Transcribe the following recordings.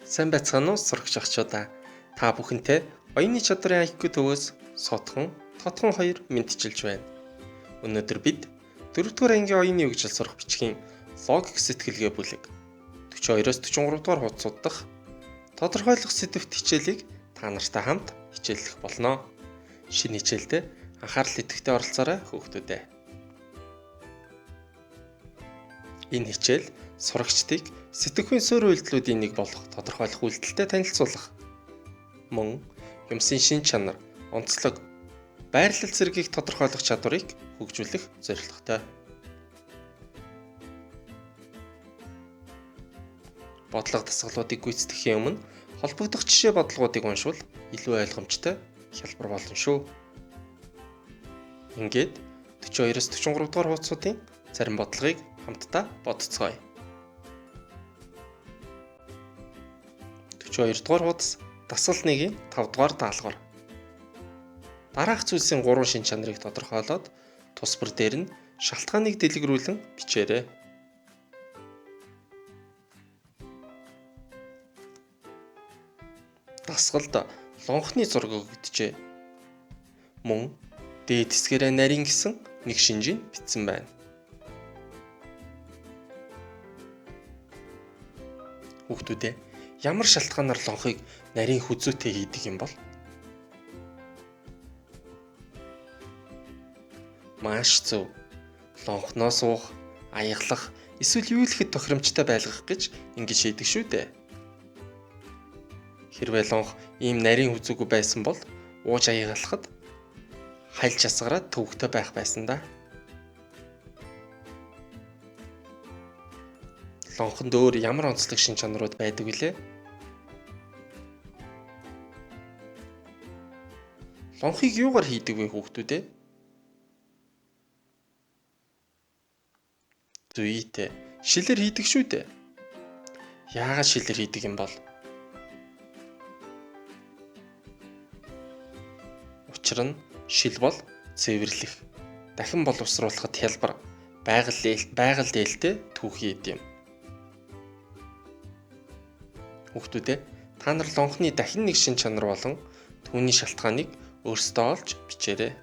Сайн байцгаана уу сурагч охчуудаа. Та бүхэнтэй оюуны чадрын IQ төвөөс Сотхон, Тотхон 2 мэдчилж байна. Өнөөдөр бид 4-р ангийн оюуны хөгжил сурах бичгийн логик сэтгэлгээ бүлэг 42-оос 43 дугаар хуудасууд дахь тодорхойлох сэдвт хичээлийг та нартай хамт хичээллэх болно. Шинэ хичээлдээ анхаарал идэвхтэй оролцоорой хүүхдүүдээ. Энэ хичээл сурагчдыг сэтгэхүйн суурь үйлдэлүүдийн нэг болох тодорхойлох үйлдэлтэй танилцуулах, мөн юмсын шин чанар, онцлог, байрлал зэргийг тодорхойлох чадварыг хөгжүүлэх зорилготой. Бодлого дасгалуудыг гүйцэтгэхийн өмнө холбогдох жишээ бодлогуудыг уншвал илүү ойлгомжтой хялбар болно шүү. Ингээд 42-оос 43 дугаар хуудасуудын зарим бодлогыг хамтдаа бодцгоё. 42 дугаар хуудас дасгал 1-ийн 5 дугаар даалгавар. Дараах зүйлсийн 3 шин чанарыг тодорхойлоод тус бүр дээр нь шалтгааныг дэлгэрүүлэн бичээрэй. Дасгалд лонхны зураг өгөгдөжээ. Мөн дээд хэсгээрээ нарийн гэсэн нэг шинжийг бичсэн байна. Хүүхдүүдээ ямар шалтгаанаар лонхыг нарийн хүзүүтэй хийдэг юм бол? Маш зөв. Лонхноос уух, аяглах, эсвэл юу ихэд тохиромжтой байлгах гэж ингэж хийдэг шүү дээ. Хэрвээ лонх ийм нарийн хүзүүгүй байсан бол ууж аягалахад хальж асгараад төвөгтэй байх байсан да. Лонхонд өөр ямар онцлог шин чанарууд байдаг вүлээ? Лонхыг юугаар хийдэг вэ хүүхдүүдээ? Зүйтэй. Шилээр хийдэг шүү дээ. Яагаад шилээр хийдэг юм бол? Учир нь шил бол цэвэрлэх, дахин боловсруулахад хялбар, байгаль дээлтэй түүхий юм. Хүүхдүүдээ та нар лонхны дахин нэг шин чанар болон түүний шалтгааныг өөрсдөө олж бичээрэй.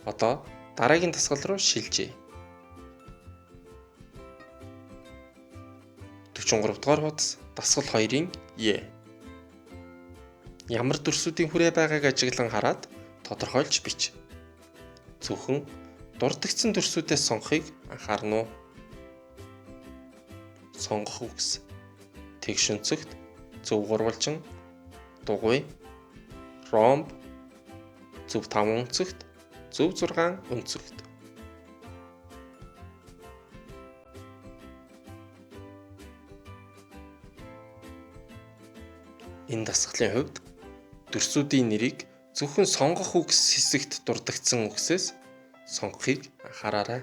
Одоо дараагийн дасгал руу шилжье. 43 дугаар хуудас дасгал 2-ын Е. Ямар дүрсүүдийн хүрээ байгааг ажиглан хараад тодорхойлж бич. Зөвхөн дурддагцсан дүрсүүдээс сонгохыг анхаарна уу? Сонгох үгс: тэгш өнцөгт, зөв гурвалжин, дугуй, ромб, зөв 5 өнцөгт, зөв 6 өнцөгт. Энэ дасгалын хувьд дүрсүүдийн нэрийг зөвхөн сонгох үгс хэсэгт дурддагцсан үгсээс сонгохыг анхаараарай.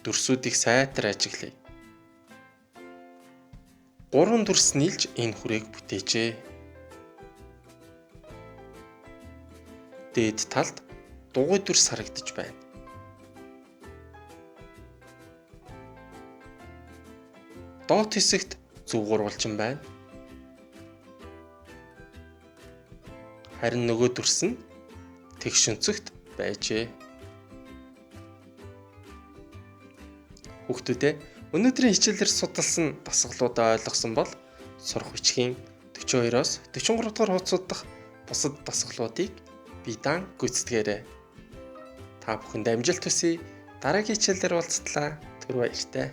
Дүрсүүдийг сайтар ажиглая. 3 дүрс нийлж энэ хүрээг бүтээжээ. Дээд талд дугуй дүрс харагдаж байна. Доод хэсэгт зөв гурвалжин байна. Харин нөгөө дүрс нь тэгш өнцөгт байжээ. Хүүхдүүдээ өнөөдрийн хичээлээр судалсан дасгалуудаа ойлгосон бол сурах бичгийн 42-оос 43 дугаар хуудасууд дахь бусад дасгалуудыг бие даан гүйцэтгээрэй. Та бүхэнд амжилт хүсье. Дараагийн хичээлээр уулзтлаа. Түр баяртай.